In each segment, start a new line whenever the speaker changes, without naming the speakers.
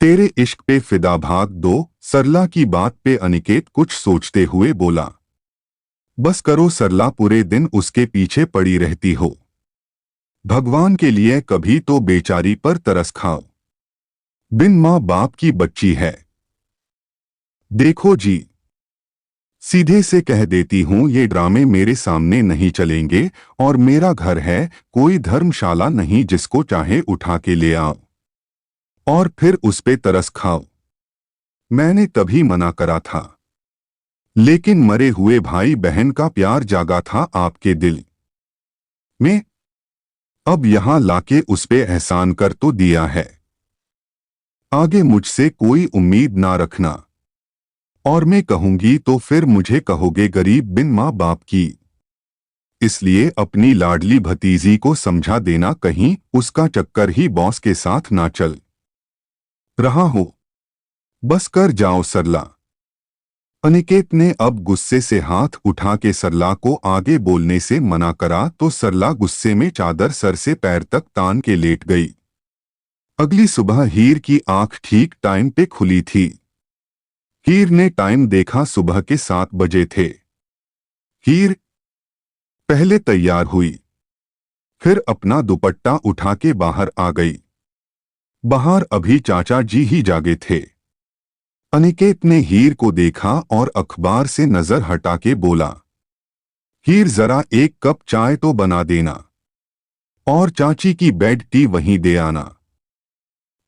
तेरे इश्क पे फिदा भाग 2। सरला की बात पे अनिकेत कुछ सोचते हुए बोला। बस करो सरला, पूरे दिन उसके पीछे पड़ी रहती हो। भगवान के लिए कभी तो बेचारी पर तरस खाओ। बिन माँ बाप की बच्ची है। देखो जी, सीधे से कह देती हूँ, ये ड्रामे मेरे सामने नहीं चलेंगे। और मेरा घर है, कोई धर्मशाला नहीं जिसको चाहे उठा के ले आओ और फिर उस पे तरस खाओ। मैंने तभी मना करा था, लेकिन मरे हुए भाई बहन का प्यार जागा था आपके दिल में। अब यहां लाके उस पे एहसान कर तो दिया है। आगे मुझसे कोई उम्मीद ना रखना, और मैं कहूंगी तो फिर मुझे कहोगे गरीब बिन माँ बाप की। इसलिए अपनी लाडली भतीजी को समझा देना, कहीं उसका चक्कर ही बॉस के साथ ना चल रहा हो। बस कर जाओ सरला। अनिकेत ने अब गुस्से से हाथ उठा के सरला को आगे बोलने से मना करा तो सरला गुस्से में चादर सर से पैर तक तान के लेट गई। अगली सुबह हीर की आंख ठीक टाइम पे खुली थी। हीर ने टाइम देखा, सुबह के 7 बजे थे। हीर पहले तैयार हुई, फिर अपना दुपट्टा उठा के बाहर आ गई। बाहर अभी चाचा जी ही जागे थे। अनिकेत ने हीर को देखा और अखबार से नजर हटा के बोला, हीर जरा एक कप चाय तो बना देना, और चाची की बेड टी वहीं दे आना।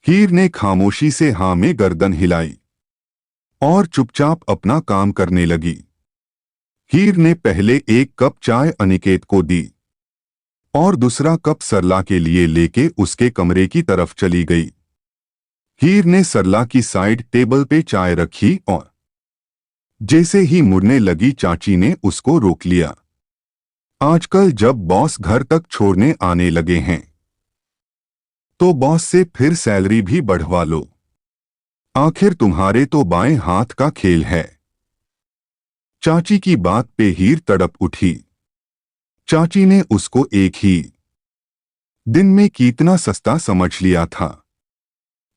हीर ने खामोशी से हाँ में गर्दन हिलाई और चुपचाप अपना काम करने लगी। हीर ने पहले एक कप चाय अनिकेत को दी और दूसरा कप सरला के लिए लेके उसके कमरे की तरफ चली गई। हीर ने सरला की साइड टेबल पे चाय रखी और जैसे ही मुड़ने लगी, चाची ने उसको रोक लिया। आजकल जब बॉस घर तक छोड़ने आने लगे हैं तो बॉस से फिर सैलरी भी बढ़वा लो। आखिर तुम्हारे तो बाएं हाथ का खेल है। चाची की बात पे हीर तड़प उठी। चाची ने उसको एक ही दिन में कितना सस्ता समझ लिया था।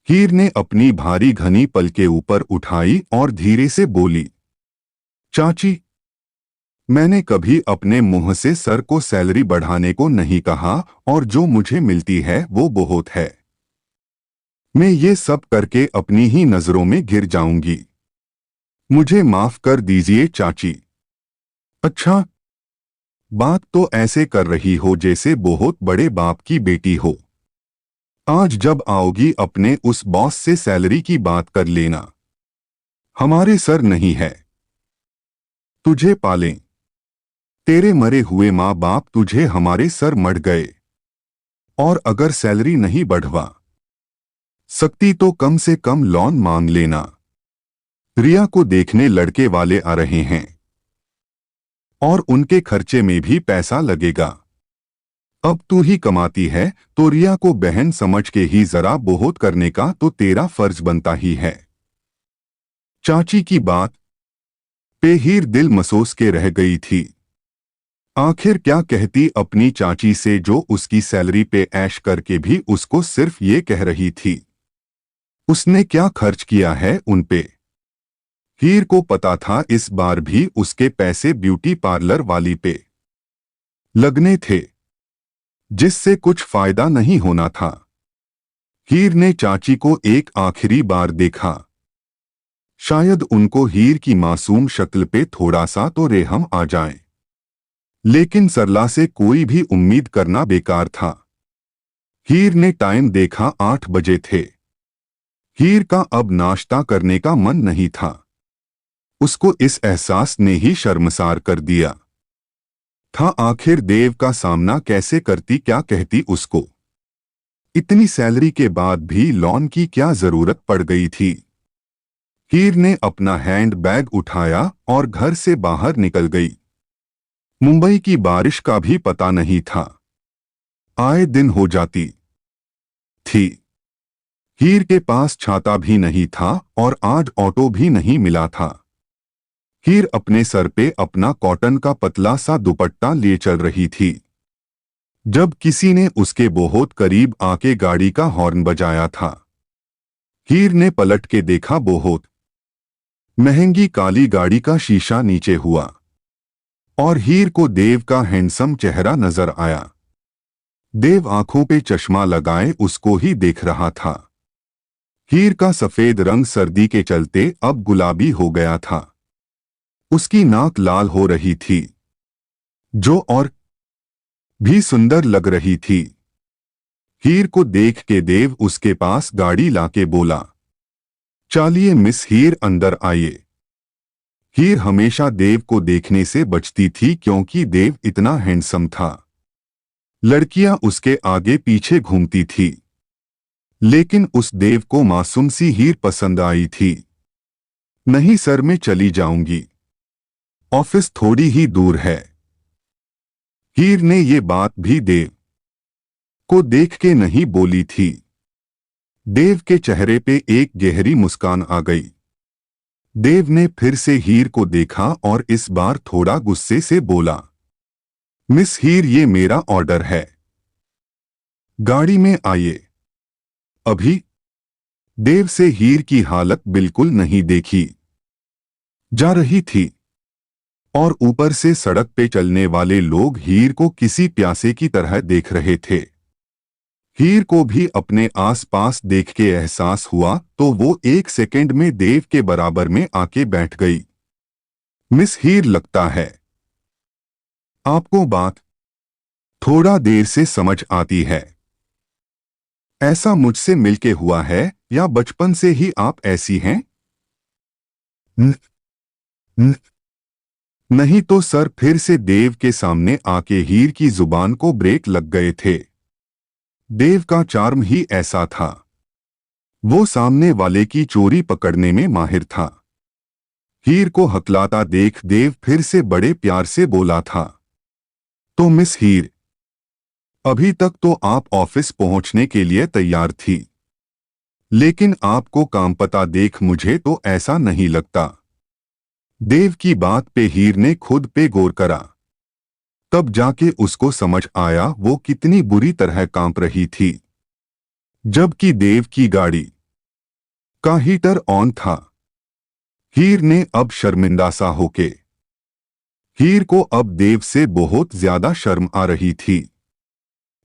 हीर ने अपनी भारी घनी पलके ऊपर उठाई और धीरे से बोली, चाची, मैंने कभी अपने मुंह से सर को सैलरी बढ़ाने को नहीं कहा, और जो मुझे मिलती है वो बहुत है। मैं ये सब करके अपनी ही नजरों में गिर जाऊंगी। मुझे माफ कर दीजिए चाची। अच्छा, बात तो ऐसे कर रही हो जैसे बहुत बड़े बाप की बेटी हो। आज जब आओगी अपने उस बॉस से सैलरी की बात कर लेना। हमारे सर नहीं है तुझे पालें। तेरे मरे हुए माँ बाप तुझे हमारे सर मर गए। और अगर सैलरी नहीं बढ़वा सकती तो कम से कम लोन मांग लेना। रिया को देखने लड़के वाले आ रहे हैं और उनके खर्चे में भी पैसा लगेगा। अब तू ही कमाती है तो रिया को बहन समझ के ही जरा बहुत करने का तो तेरा फर्ज बनता ही है। चाची की बात पे हीर दिल मसोस के रह गई थी। आखिर क्या कहती अपनी चाची से जो उसकी सैलरी पे ऐश करके भी उसको सिर्फ ये कह रही थी। उसने क्या खर्च किया है उन पे। हीर को पता था इस बार भी उसके पैसे ब्यूटी पार्लर वाली पे लगने थे, जिससे कुछ फायदा नहीं होना था। हीर ने चाची को एक आखिरी बार देखा। शायद उनको हीर की मासूम शक्ल पे थोड़ा सा तो रहम आ जाए, लेकिन सरला से कोई भी उम्मीद करना बेकार था। हीर ने टाइम देखा, 8 बजे थे। हीर का अब नाश्ता करने का मन नहीं था। उसको इस एहसास ने ही शर्मसार कर दिया था। आखिर देव का सामना कैसे करती, क्या कहती उसको। इतनी सैलरी के बाद भी लोन की क्या जरूरत पड़ गई थी। हीर ने अपना हैंड बैग उठाया और घर से बाहर निकल गई। मुंबई की बारिश का भी पता नहीं था, आए दिन हो जाती थी। हीर के पास छाता भी नहीं था और आज ऑटो भी नहीं मिला था। हीर अपने सर पे अपना कॉटन का पतला सा दुपट्टा लिए चल रही थी जब किसी ने उसके बहुत करीब आके गाड़ी का हॉर्न बजाया था। हीर ने पलट के देखा, बहुत महंगी काली गाड़ी का शीशा नीचे हुआ और हीर को देव का हैंडसम चेहरा नजर आया। देव आंखों पे चश्मा लगाए उसको ही देख रहा था। हीर का सफेद रंग सर्दी के चलते अब गुलाबी हो गया था। उसकी नाक लाल हो रही थी, जो और भी सुंदर लग रही थी। हीर को देख के देव उसके पास गाड़ी लाके बोला, चलिए मिस हीर, अंदर आइए। हीर हमेशा देव को देखने से बचती थी क्योंकि देव इतना हैंडसम था। लड़कियां उसके आगे पीछे घूमती थी, लेकिन उस देव को मासूम सी हीर पसंद आई थी। नहीं सर, मैं चली जाऊंगी, ऑफिस थोड़ी ही दूर है। हीर ने ये बात भी देव को देख के नहीं बोली थी। देव के चेहरे पे एक गहरी मुस्कान आ गई। देव ने फिर से हीर को देखा और इस बार थोड़ा गुस्से से बोला, मिस हीर, ये मेरा ऑर्डर है, गाड़ी में आइए अभी। देव से हीर की हालत बिल्कुल नहीं देखी जा रही थी और ऊपर से सड़क पे चलने वाले लोग हीर को किसी प्यासे की तरह देख रहे थे। हीर को भी अपने आसपास देख के एहसास हुआ तो वो एक सेकंड में देव के बराबर में आके बैठ गई। मिस हीर, लगता है आपको बात थोड़ा देर से समझ आती है। ऐसा मुझसे मिलके हुआ है या बचपन से ही आप ऐसी हैं? न, न, नहीं तो सर, फिर से देव के सामने आके हीर की जुबान को ब्रेक लग गए थे। देव का चार्म ही ऐसा था। वो सामने वाले की चोरी पकड़ने में माहिर था। हीर को हकलाता देख देव फिर से बड़े प्यार से बोला था, तो मिस हीर, अभी तक तो आप ऑफिस पहुंचने के लिए तैयार थी, लेकिन आपको काम पता देख मुझे तो ऐसा नहीं लगता। देव की बात पे हीर ने खुद पे गौर करा। तब जाके उसको समझ आया वो कितनी बुरी तरह कांप रही थी। जबकि देव की गाड़ी का हीटर ऑन था। हीर ने अब शर्मिंदा सा होके, हीर को अब देव से बहुत ज्यादा शर्म आ रही थी।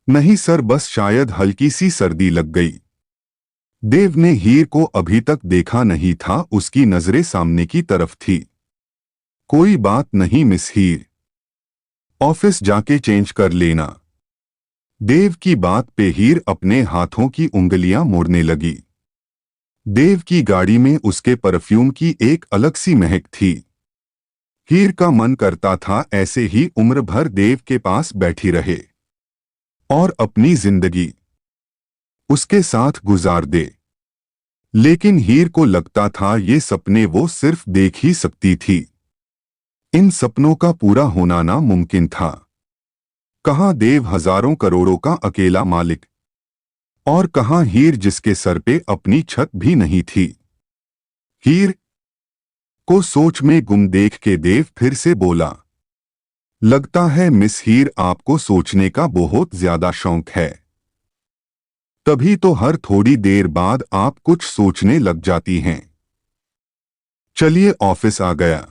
नहीं सर, बस शायद हल्की सी सर्दी लग गई। देव ने हीर को अभी तक देखा नहीं था, उसकी नजरें सामने की तरफ थी। कोई बात नहीं मिस हीर, ऑफिस जाके चेंज कर लेना। देव की बात पे हीर अपने हाथों की उंगलियां मोड़ने लगी। देव की गाड़ी में उसके परफ्यूम की एक अलग सी महक थी। हीर का मन करता था ऐसे ही उम्र भर देव के पास बैठी रहे और अपनी जिंदगी उसके साथ गुजार दे। लेकिन हीर को लगता था ये सपने वो सिर्फ देख ही सकती थी। इन सपनों का पूरा होना नामुमकिन था। कहाँ देव हजारों करोड़ों का अकेला मालिक, और कहाँ हीर जिसके सर पे अपनी छत भी नहीं थी। हीर को सोच में गुम देख के देव फिर से बोला, लगता है मिस हीर, आपको सोचने का बहुत ज्यादा शौक है। तभी तो हर थोड़ी देर बाद आप कुछ सोचने लग जाती हैं। चलिए, ऑफिस आ गया।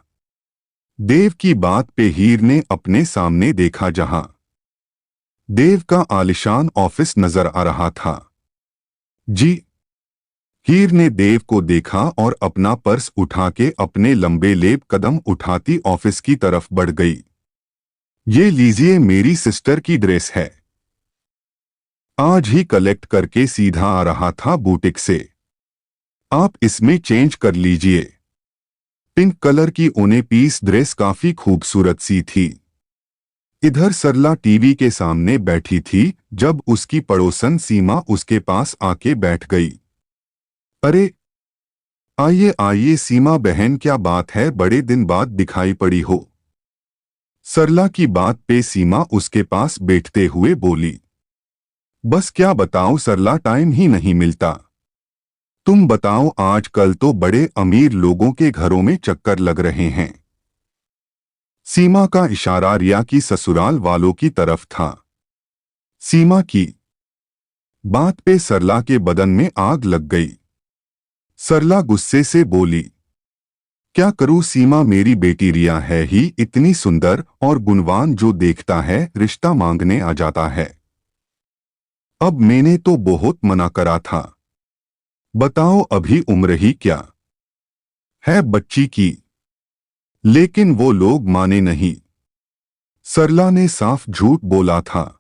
देव की बात पे हीर ने अपने सामने देखा, जहां देव का आलिशान ऑफिस नजर आ रहा था। जी। हीर ने देव को देखा और अपना पर्स उठा के अपने लंबे लेब कदम उठाती ऑफिस की तरफ बढ़ गई। ये लीजिए, मेरी सिस्टर की ड्रेस है, आज ही कलेक्ट करके सीधा आ रहा था बुटीक से, आप इसमें चेंज कर लीजिए। पिंक कलर की ऊनी पीस ड्रेस काफी खूबसूरत सी थी। इधर सरला टीवी के सामने बैठी थी जब उसकी पड़ोसन सीमा उसके पास आके बैठ गई। अरे आइए आइए सीमा बहन, क्या बात है, बड़े दिन बाद दिखाई पड़ी हो। सरला की बात पे सीमा उसके पास बैठते हुए बोली, बस क्या बताऊं सरला, टाइम ही नहीं मिलता। तुम बताओ, आजकल तो बड़े अमीर लोगों के घरों में चक्कर लग रहे हैं। सीमा का इशारा रिया की ससुराल वालों की तरफ था। सीमा की बात पे सरला के बदन में आग लग गई। सरला गुस्से से बोली, क्या करूं सीमा, मेरी बेटी रिया है ही इतनी सुंदर और गुणवान, जो देखता है रिश्ता मांगने आ जाता है। अब मैंने तो बहुत मना करा था। बताओ अभी उम्र ही क्या है बच्ची की, लेकिन वो लोग माने नहीं। सरला ने साफ झूठ बोला था।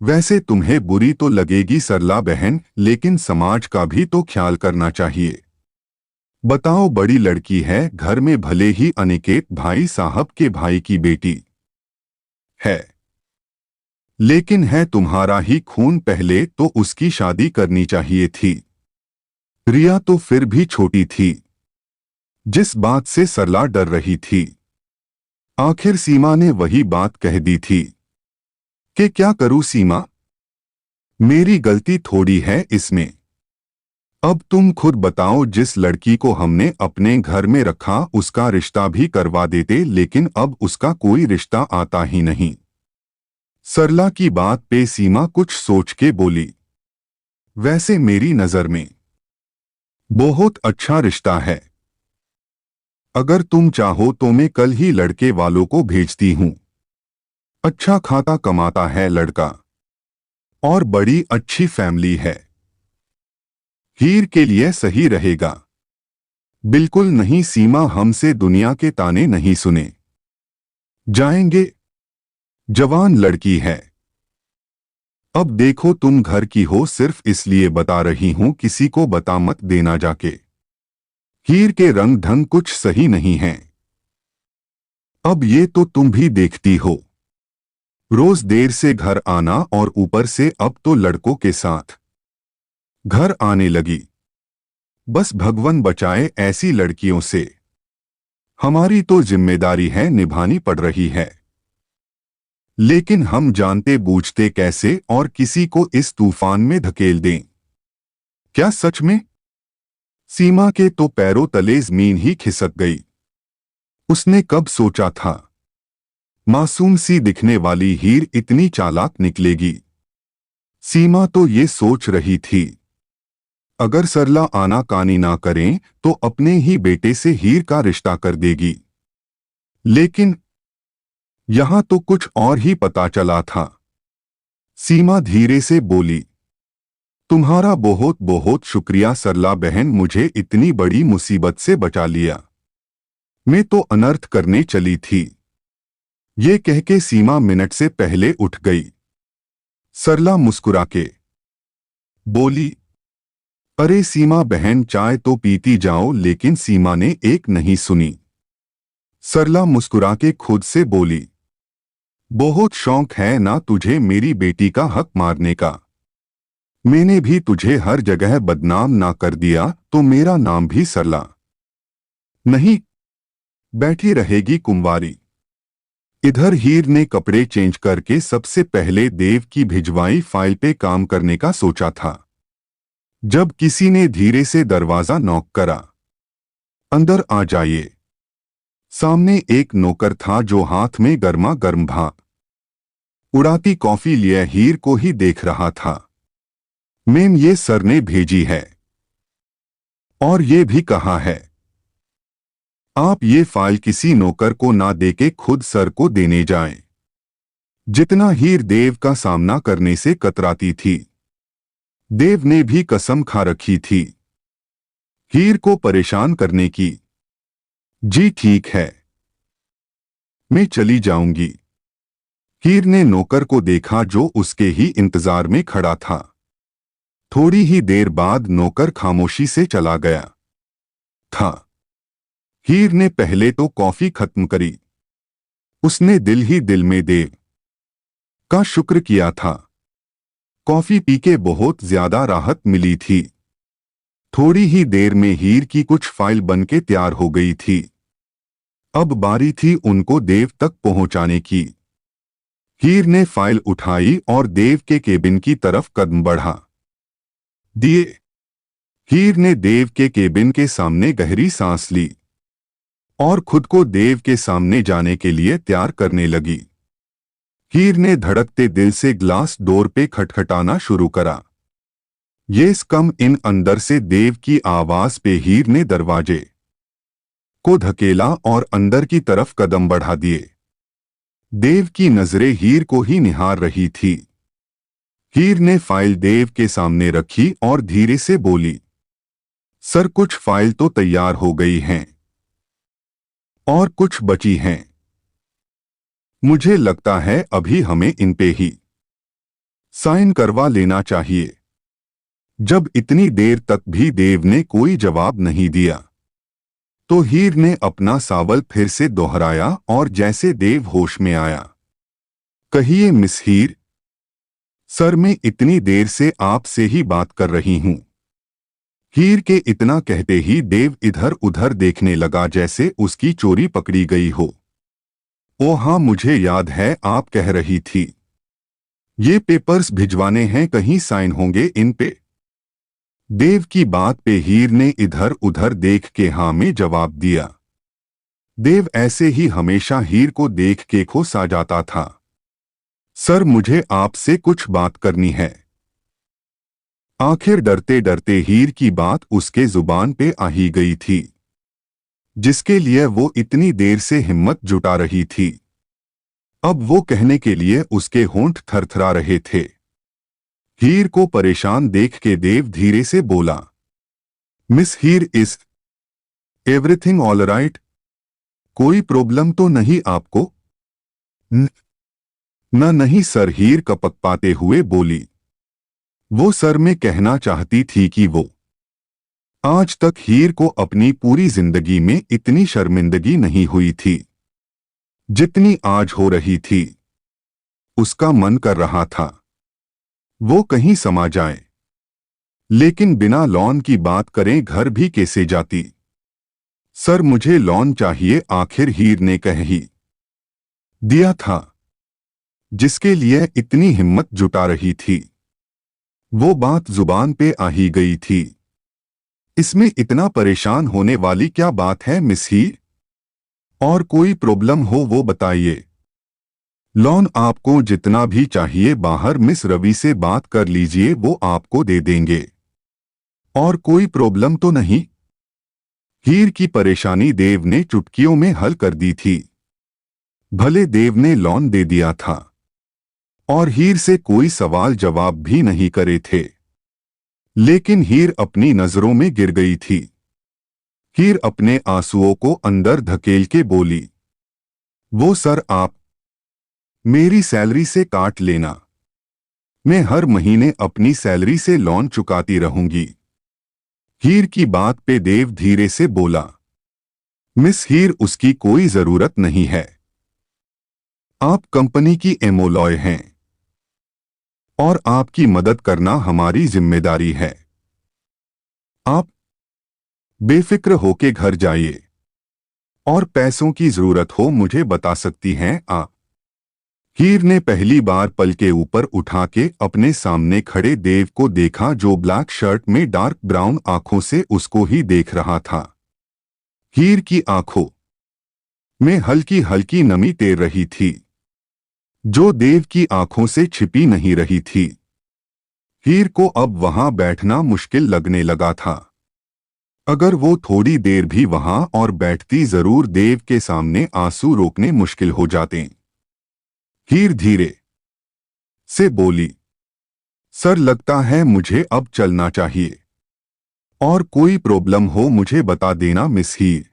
वैसे तुम्हें बुरी तो लगेगी सरला बहन, लेकिन समाज का भी तो ख्याल करना चाहिए। बताओ, बड़ी लड़की है घर में, भले ही अनिकेत भाई साहब के भाई की बेटी है, लेकिन है तुम्हारा ही खून, पहले तो उसकी शादी करनी चाहिए थी। रिया तो फिर भी छोटी थी। जिस बात से सरला डर रही थी, आखिर सीमा ने वही बात कह दी थी। कि क्या करूं सीमा, मेरी गलती थोड़ी है इसमें। अब तुम खुद बताओ, जिस लड़की को हमने अपने घर में रखा उसका रिश्ता भी करवा देते, लेकिन अब उसका कोई रिश्ता आता ही नहीं। सरला की बात पे सीमा कुछ सोच के बोली, वैसे मेरी नजर में बहुत अच्छा रिश्ता है। अगर तुम चाहो तो मैं कल ही लड़के वालों को भेजती हूं। अच्छा खाता कमाता है लड़का और बड़ी अच्छी फैमिली है। हीर के लिए सही रहेगा। बिल्कुल नहीं सीमा, हमसे दुनिया के ताने नहीं सुने जाएंगे। जवान लड़की है। अब देखो तुम घर की हो, सिर्फ इसलिए बता रही हूं, किसी को बता मत देना जाके। हीर के रंग ढंग कुछ सही नहीं है। अब ये तो तुम भी देखती हो, रोज देर से घर आना, और ऊपर से अब तो लड़कों के साथ घर आने लगी। बस भगवान बचाए ऐसी लड़कियों से। हमारी तो जिम्मेदारी है, निभानी पड़ रही है, लेकिन हम जानते बूझते कैसे और किसी को इस तूफान में धकेल दें। क्या सच में? सीमा के तो पैरों तले जमीन ही खिसक गई। उसने कब सोचा था मासूम सी दिखने वाली हीर इतनी चालाक निकलेगी। सीमा तो ये सोच रही थी, अगर सरला आनाकानी ना करें तो अपने ही बेटे से हीर का रिश्ता कर देगी। लेकिन यहां तो कुछ और ही पता चला था। सीमा धीरे से बोली, तुम्हारा बहुत बहुत शुक्रिया सरला बहन, मुझे इतनी बड़ी मुसीबत से बचा लिया। मैं तो अनर्थ करने चली थी। ये कह के सीमा मिनट से पहले उठ गई। सरला मुस्कुरा के बोली, अरे सीमा बहन, चाय तो पीती जाओ, लेकिन सीमा ने एक नहीं सुनी। सरला मुस्कुरा के खुद से बोली, बहुत शौक है ना तुझे मेरी बेटी का हक मारने का। मैंने भी तुझे हर जगह बदनाम ना कर दिया तो मेरा नाम भी सरला नहीं। बैठी रहेगी कुंवारी। इधर हीर ने कपड़े चेंज करके सबसे पहले देव की भिजवाई फाइल पे काम करने का सोचा था, जब किसी ने धीरे से दरवाजा नॉक करा। अंदर आ जाइए। सामने एक नौकर था जो हाथ में गर्मा गर्म भाप उड़ाती कॉफी लिए हीर को ही देख रहा था। मैम, ये सर ने भेजी है और ये भी कहा है आप ये फाइल किसी नौकर को ना देके खुद सर को देने जाएं। जितना हीर देव का सामना करने से कतराती थी, देव ने भी कसम खा रखी थी हीर को परेशान करने की। जी ठीक है, मैं चली जाऊंगी। हीर ने नौकर को देखा जो उसके ही इंतजार में खड़ा था। थोड़ी ही देर बाद नौकर खामोशी से चला गया था। हीर ने पहले तो कॉफी खत्म करी। उसने दिल ही दिल में देव का शुक्र किया था। कॉफी पी के बहुत ज्यादा राहत मिली थी। थोड़ी ही देर में हीर की कुछ फाइल बनके तैयार हो गई थी। अब बारी थी उनको देव तक पहुंचाने की। हीर ने फाइल उठाई और देव के केबिन की तरफ कदम बढ़ा दिए। हीर ने देव के केबिन के सामने गहरी सांस ली और खुद को देव के सामने जाने के लिए तैयार करने लगी। हीर ने धड़कते दिल से ग्लास डोर पे खटखटाना शुरू करा। यस कम इन। अंदर से देव की आवाज पे हीर ने दरवाजे को धकेला और अंदर की तरफ कदम बढ़ा दिए। देव की नजरें हीर को ही निहार रही थी। हीर ने फाइल देव के सामने रखी और धीरे से बोली, सर कुछ फाइल तो तैयार हो गई हैं और कुछ बची हैं। मुझे लगता है अभी हमें इन पे ही साइन करवा लेना चाहिए। जब इतनी देर तक भी देव ने कोई जवाब नहीं दिया तो हीर ने अपना सवाल फिर से दोहराया और जैसे देव होश में आया, कहिए मिस हीर। सर मैं इतनी देर से आपसे ही बात कर रही हूं। हीर के इतना कहते ही देव इधर उधर देखने लगा जैसे उसकी चोरी पकड़ी गई हो। ओ हाँ मुझे याद है आप कह रही थी ये पेपर्स भिजवाने हैं, कहीं साइन होंगे इन पे। देव की बात पे हीर ने इधर उधर देख के हाँ में जवाब दिया। देव ऐसे ही हमेशा हीर को देख के खुश आ जाता था। सर मुझे आपसे कुछ बात करनी है। आखिर डरते डरते हीर की बात उसके जुबान पे आ ही गई थी, जिसके लिए वो इतनी देर से हिम्मत जुटा रही थी। अब वो कहने के लिए उसके होंठ थरथरा रहे थे। हीर को परेशान देख के देव धीरे से बोला, miss Heer is everything all right? कोई प्रॉब्लम तो नहीं आपको? नहीं सर, हीर कपक पाते हुए बोली। वो सर में कहना चाहती थी कि वो आज तक हीर को अपनी पूरी जिंदगी में इतनी शर्मिंदगी नहीं हुई थी जितनी आज हो रही थी। उसका मन कर रहा था वो कहीं समा जाए, लेकिन बिना लोन की बात करें घर भी कैसे जाती। सर मुझे लोन चाहिए, आखिर हीर ने कह ही दिया था जिसके लिए इतनी हिम्मत जुटा रही थी। वो बात जुबान पे आ ही गई थी। इसमें इतना परेशान होने वाली क्या बात है मिस हीर? और कोई प्रॉब्लम हो वो बताइए। लोन आपको जितना भी चाहिए बाहर मिस रवि से बात कर लीजिए, वो आपको दे देंगे। और कोई प्रॉब्लम तो नहीं? हीर की परेशानी देव ने चुटकियों में हल कर दी थी। भले देव ने लोन दे दिया था और हीर से कोई सवाल जवाब भी नहीं करे थे, लेकिन हीर अपनी नजरों में गिर गई थी। हीर अपने आंसुओं को अंदर धकेल के बोली, वो सर आप मेरी सैलरी से काट लेना, मैं हर महीने अपनी सैलरी से लोन चुकाती रहूंगी। हीर की बात पे देव धीरे से बोला, मिस हीर उसकी कोई जरूरत नहीं है। आप कंपनी की एम्प्लॉय हैं और आपकी मदद करना हमारी जिम्मेदारी है। आप बेफिक्र होके घर जाइए और पैसों की जरूरत हो मुझे बता सकती हैं आप। हीर ने पहली बार पल के ऊपर उठा के अपने सामने खड़े देव को देखा, जो ब्लैक शर्ट में डार्क ब्राउन आंखों से उसको ही देख रहा था। हीर की आंखों में हल्की हल्की नमी तैर रही थी, जो देव की आंखों से छिपी नहीं रही थी। हीर को अब वहां बैठना मुश्किल लगने लगा था। अगर वो थोड़ी देर भी वहां और बैठती जरूर देव के सामने आंसू रोकने मुश्किल हो जाते। हीर धीरे से बोली, सर लगता है मुझे अब चलना चाहिए, और कोई प्रॉब्लम हो मुझे बता देना मिस हीर।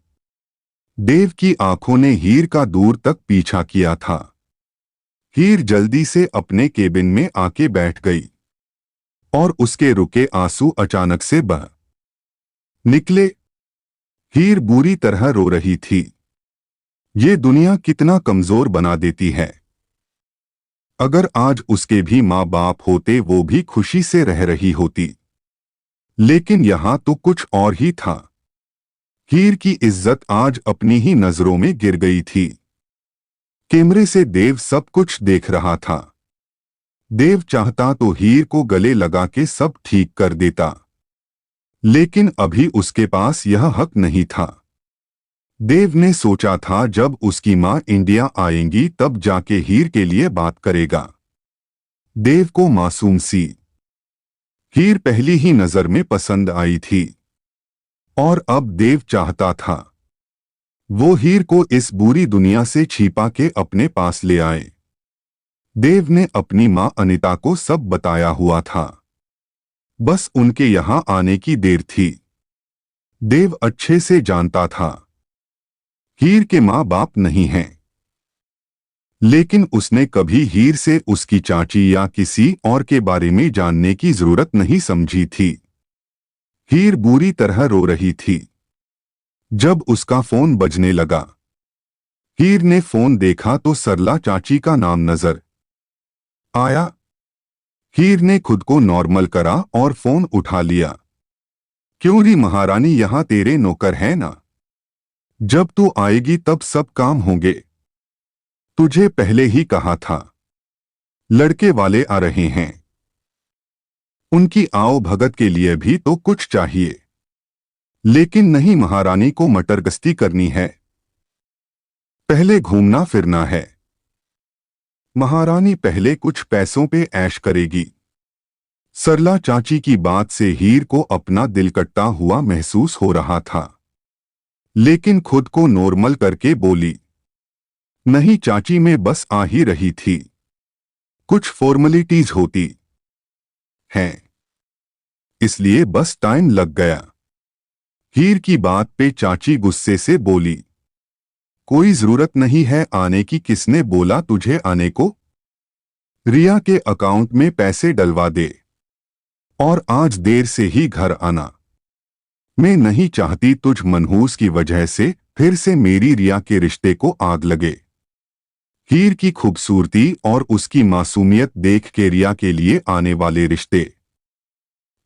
देव की आंखों ने हीर का दूर तक पीछा किया था। हीर जल्दी से अपने केबिन में आके बैठ गई और उसके रुके आंसू अचानक से बह निकले। हीर बुरी तरह रो रही थी। ये दुनिया कितना कमजोर बना देती है। अगर आज उसके भी माँ बाप होते वो भी खुशी से रह रही होती, लेकिन यहां तो कुछ और ही था। हीर की इज्जत आज अपनी ही नजरों में गिर गई थी। कैमरे से देव सब कुछ देख रहा था। देव चाहता तो हीर को गले लगा के सब ठीक कर देता, लेकिन अभी उसके पास यह हक नहीं था। देव ने सोचा था जब उसकी मां इंडिया आएंगी तब जाके हीर के लिए बात करेगा। देव को मासूम सी हीर पहली ही नजर में पसंद आई थी और अब देव चाहता था वो हीर को इस बुरी दुनिया से छिपा के अपने पास ले आए। देव ने अपनी मां अनिता को सब बताया हुआ था, बस उनके यहां आने की देर थी। देव अच्छे से जानता था हीर के मां बाप नहीं हैं, लेकिन उसने कभी हीर से उसकी चाची या किसी और के बारे में जानने की जरूरत नहीं समझी थी। हीर बुरी तरह रो रही थी जब उसका फोन बजने लगा। हीर ने फोन देखा तो सरला चाची का नाम नजर आया। हीर ने खुद को नॉर्मल करा और फोन उठा लिया। क्यों री महारानी, यहां तेरे नौकर है ना? जब तू आएगी तब सब काम होंगे। तुझे पहले ही कहा था लड़के वाले आ रहे हैं, उनकी आओ भगत के लिए भी तो कुछ चाहिए। लेकिन नहीं, महारानी को मटरगश्ती करनी है, पहले घूमना फिरना है। महारानी पहले कुछ पैसों पे ऐश करेगी। सरला चाची की बात से हीर को अपना दिल कटता हुआ महसूस हो रहा था, लेकिन खुद को नॉर्मल करके बोली, नहीं चाची, मैं बस आ ही रही थी, कुछ फॉर्मेलिटीज होती हैं, इसलिए बस टाइम लग गया। हीर की बात पे चाची गुस्से से बोली, कोई जरूरत नहीं है आने की, किसने बोला तुझे आने को? रिया के अकाउंट में पैसे डलवा दे और आज देर से ही घर आना। मैं नहीं चाहती तुझ मनहूस की वजह से फिर से मेरी रिया के रिश्ते को आग लगे। हीर की खूबसूरती और उसकी मासूमियत देख के रिया के लिए आने वाले रिश्ते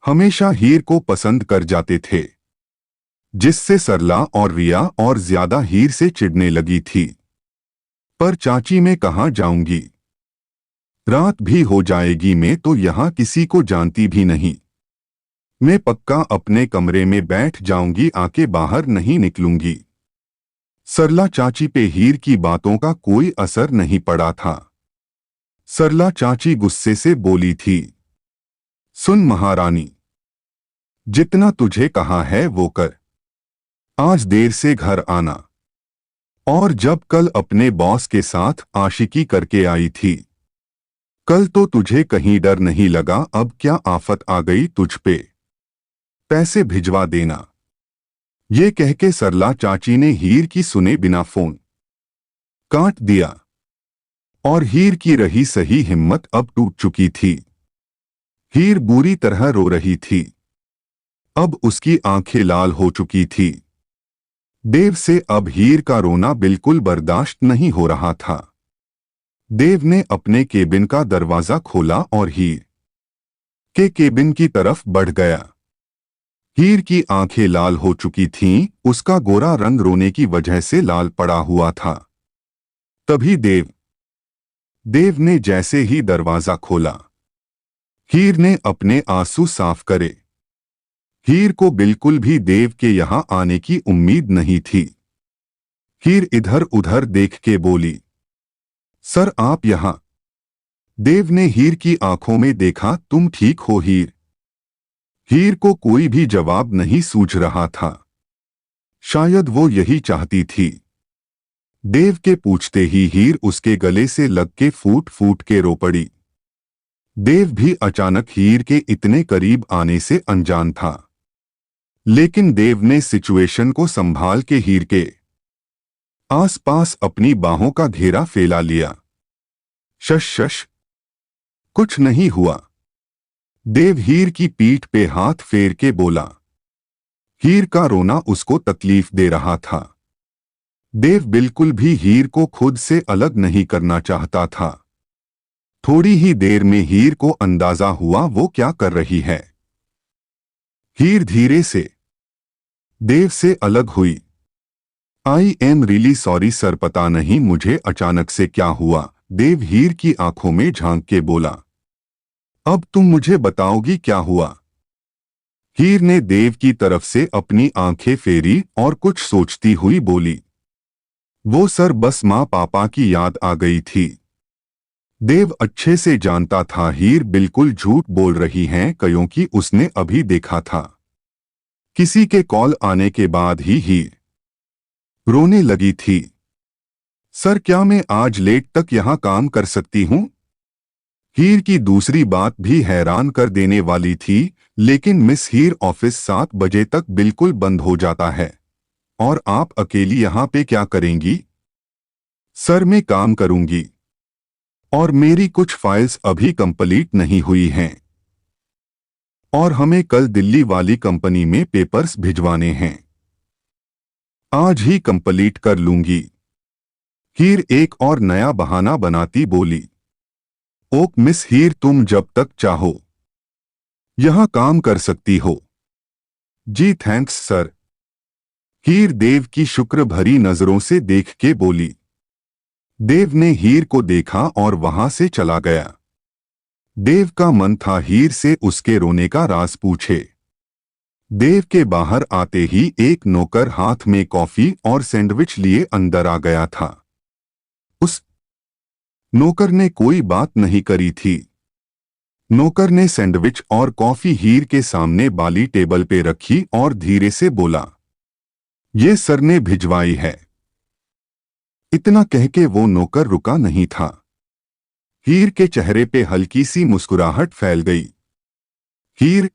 हमेशा हीर को पसंद कर जाते थे, जिससे सरला और रिया और ज्यादा हीर से चिढ़ने लगी थी। पर चाची, मैं कहाँ जाऊंगी? रात भी हो जाएगी, मैं तो यहां किसी को जानती भी नहीं। मैं पक्का अपने कमरे में बैठ जाऊंगी, आके बाहर नहीं निकलूंगी। सरला चाची पे हीर की बातों का कोई असर नहीं पड़ा था। सरला चाची गुस्से से बोली थी, सुन महारानी, जितना तुझे कहा है वो कर, आज देर से घर आना। और जब कल अपने बॉस के साथ आशिकी करके आई थी, कल तो तुझे कहीं डर नहीं लगा, अब क्या आफत आ गई तुझ पे? पैसे भिजवा देना। ये कह के सरला चाची ने हीर की सुने बिना फोन काट दिया और हीर की रही सही हिम्मत अब टूट चुकी थी। हीर बुरी तरह रो रही थी, अब उसकी आंखें लाल हो चुकी थी। देव से अब हीर का रोना बिल्कुल बर्दाश्त नहीं हो रहा था। देव ने अपने केबिन का दरवाजा खोला और हीर के केबिन की तरफ बढ़ गया। हीर की आंखें लाल हो चुकी थीं, उसका गोरा रंग रोने की वजह से लाल पड़ा हुआ था। तभी देव ने जैसे ही दरवाजा खोला, हीर ने अपने आंसू साफ करे। हीर को बिल्कुल भी देव के यहां आने की उम्मीद नहीं थी। हीर इधर उधर देख के बोली, सर आप यहां? देव ने हीर की आंखों में देखा, तुम ठीक हो हीर? हीर को कोई भी जवाब नहीं सूझ रहा था। शायद वो यही चाहती थी। देव के पूछते ही हीर उसके गले से लग के फूट फूट के रो पड़ी। देव भी अचानक हीर के इतने करीब आने से अनजान था, लेकिन देव ने सिचुएशन को संभाल के हीर के आसपास अपनी बाहों का घेरा फैला लिया। शश शश, कुछ नहीं हुआ। देव हीर की पीठ पे हाथ फेर के बोला। हीर का रोना उसको तकलीफ दे रहा था। देव बिल्कुल भी हीर को खुद से अलग नहीं करना चाहता था। थोड़ी ही देर में हीर को अंदाजा हुआ वो क्या कर रही है। हीर धीरे से देव से अलग हुई। I am really sorry sir, पता नहीं मुझे अचानक से क्या हुआ। देव हीर की आंखों में झांक के बोला, अब तुम मुझे बताओगी क्या हुआ? हीर ने देव की तरफ से अपनी आंखें फेरी और कुछ सोचती हुई बोली, वो सर बस माँ पापा की याद आ गई थी। देव अच्छे से जानता था हीर बिल्कुल झूठ बोल रही हैं क्योंकि उसने अभी देखा था। किसी के कॉल आने के बाद ही हीर रोने लगी थी। सर, क्या मैं आज लेट तक यहाँ काम कर सकती हूँ? हीर की दूसरी बात भी हैरान कर देने वाली थी, लेकिन मिस हीर ऑफिस 7 बजे तक बिल्कुल बंद हो जाता है और आप अकेली यहाँ पे क्या करेंगी? सर, मैं काम करूंगी और मेरी कुछ फाइल्स अभी कंप्लीट नहीं हुई हैं और हमें कल दिल्ली वाली कंपनी में पेपर्स भिजवाने हैं। आज ही कंप्लीट कर लूंगी। हीर एक और नया बहाना बनाती बोली। ओक मिस हीर, तुम जब तक चाहो यहाँ काम कर सकती हो। जी थैंक्स सर। हीर देव की शुक्र भरी नजरों से देख के बोली। देव ने हीर को देखा और वहां से चला गया। देव का मन था हीर से उसके रोने का राज पूछे। देव के बाहर आते ही एक नौकर हाथ में कॉफी और सैंडविच लिए अंदर आ गया था। उस नौकर ने कोई बात नहीं करी थी। नौकर ने सैंडविच और कॉफी हीर के सामने बाली टेबल पे रखी और धीरे से बोला, ये सर ने भिजवाई है। इतना कह के वो नौकर रुका नहीं था। हीर के चेहरे पे हल्की सी मुस्कुराहट फैल गई। हीर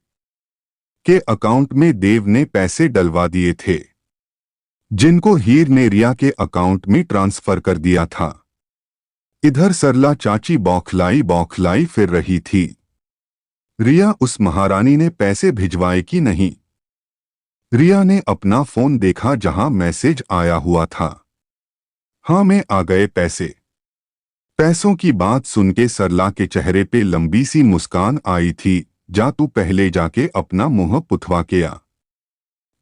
के अकाउंट में देव ने पैसे डलवा दिए थे, जिनको हीर ने रिया के अकाउंट में ट्रांसफर कर दिया था। इधर सरला चाची बौखलाई बौखलाई फिर रही थी। रिया, उस महारानी ने पैसे भिजवाए कि नहीं? रिया ने अपना फोन देखा जहां मैसेज आया हुआ था। हाँ, में आ गए पैसे। पैसों की बात सुन के सरला के चेहरे पे लंबी सी मुस्कान आई थी। जा तू पहले जाके अपना मुंह पुथवा के आ।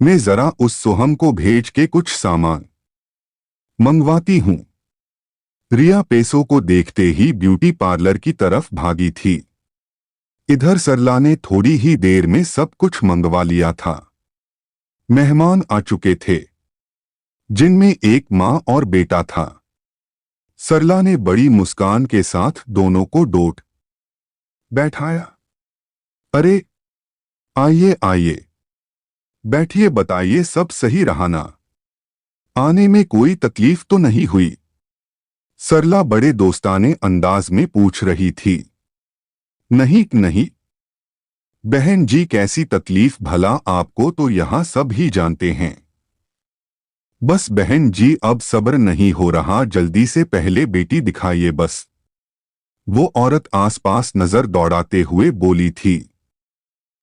मैं जरा उस सोहम को भेज के कुछ सामान मंगवाती हूं। रिया पैसों को देखते ही ब्यूटी पार्लर की तरफ भागी थी। इधर सरला ने थोड़ी ही देर में सब कुछ मंगवा लिया था। मेहमान आ चुके थे, जिनमें एक मां और बेटा था। सरला ने बड़ी मुस्कान के साथ दोनों को डोट बैठाया। अरे आइए आइए, बैठिए, बताइए सब सही रहा ना? आने में कोई तकलीफ तो नहीं हुई? सरला बड़े दोस्ताने अंदाज में पूछ रही थी। नहीं नहीं बहन जी, कैसी तकलीफ भला, आपको तो यहां सब ही जानते हैं। बस बहन जी, अब सब्र नहीं हो रहा, जल्दी से पहले बेटी दिखाइए बस। वो औरत आसपास नजर दौड़ाते हुए बोली थी।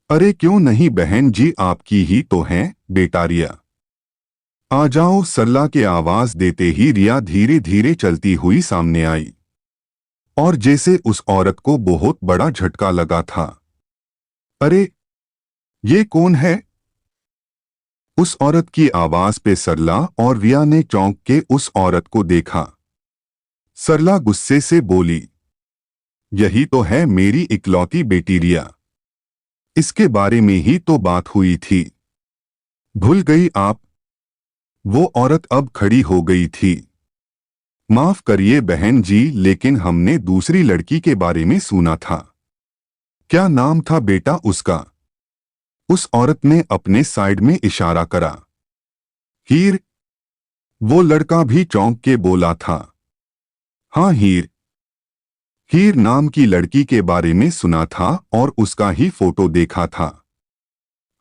अरे क्यों नहीं बहन जी, आपकी ही तो है बेटा रिया। आ जाओ, सरला के आवाज देते ही रिया धीरे धीरे चलती हुई सामने आई और जैसे उस औरत को बहुत बड़ा झटका लगा था। अरे ये कौन है? उस औरत की आवाज पे सरला और रिया ने चौंक के उस औरत को देखा। सरला गुस्से से बोली, यही तो है मेरी इकलौती बेटी रिया। इसके बारे में ही तो बात हुई थी। भूल गई आप? वो औरत अब खड़ी हो गई थी। माफ करिए बहन जी, लेकिन हमने दूसरी लड़की के बारे में सुना था। क्या नाम था बेटा उसका? उस औरत ने अपने साइड में इशारा करा। हीर, वो लड़का भी चौंक के बोला था। हाँ हीर। हीर नाम की लड़की के बारे में सुना था और उसका ही फोटो देखा था।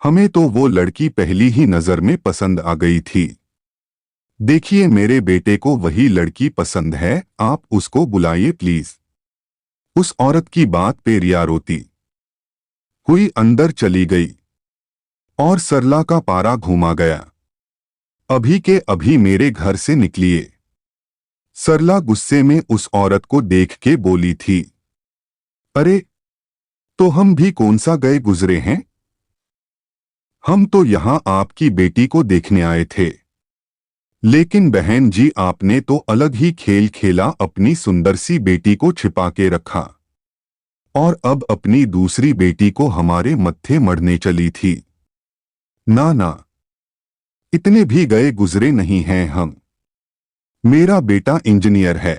हमें तो वो लड़की पहली ही नजर में पसंद आ गई थी। देखिए, मेरे बेटे को वही लड़की पसंद है, आप उसको बुलाइए प्लीज। उस औरत की बात पे रिया रोती हुई अंदर चली गई और सरला का पारा घूमा गया। अभी के अभी मेरे घर से निकलिए। सरला गुस्से में उस औरत को देख के बोली थी। अरे तो हम भी कौन सा गए गुजरे हैं? हम तो यहां आपकी बेटी को देखने आए थे। लेकिन बहन जी, आपने तो अलग ही खेल खेला, अपनी सुंदर सी बेटी को छिपा के रखा और अब अपनी दूसरी बेटी को हमारे मत्थे मढ़ने चली थी। ना ना, इतने भी गए गुजरे नहीं हैं हम। मेरा बेटा इंजीनियर है।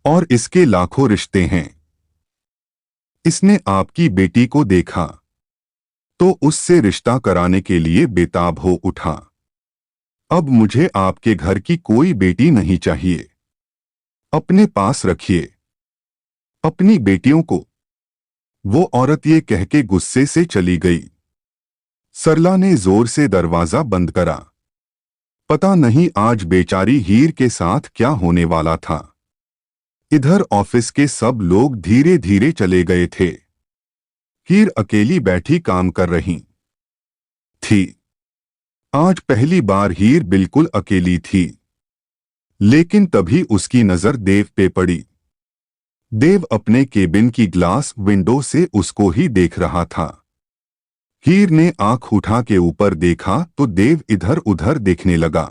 और इसके लाखों रिश्ते हैं। इसने आपकी बेटी को देखा तो उससे रिश्ता कराने के लिए बेताब हो उठा। अब मुझे आपके घर की कोई बेटी नहीं चाहिए। अपने पास रखिए अपनी बेटियों को। वो औरत ये कह के गुस्से से चली गई। सरला ने जोर से दरवाजा बंद करा। पता नहीं आज बेचारी हीर के साथ क्या होने वाला था। इधर ऑफिस के सब लोग धीरे धीरे चले गए थे। हीर अकेली बैठी काम कर रही थी। आज पहली बार हीर बिल्कुल अकेली थी। लेकिन तभी उसकी नजर देव पे पड़ी। देव अपने केबिन की ग्लास विंडो से उसको ही देख रहा था। हीर ने आंख उठा के ऊपर देखा तो देव इधर उधर देखने लगा।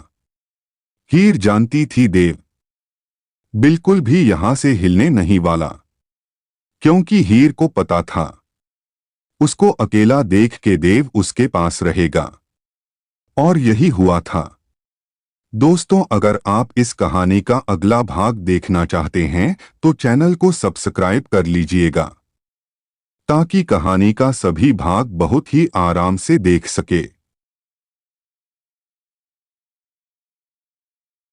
हीर जानती थी देव बिल्कुल भी यहां से हिलने नहीं वाला, क्योंकि हीर को पता था उसको अकेला देख के देव उसके पास रहेगा। और यही हुआ था। दोस्तों, अगर आप इस कहानी का अगला भाग देखना चाहते हैं तो चैनल को सब्सक्राइब कर लीजिएगा, ताकि कहानी का सभी भाग बहुत ही आराम से देख सके।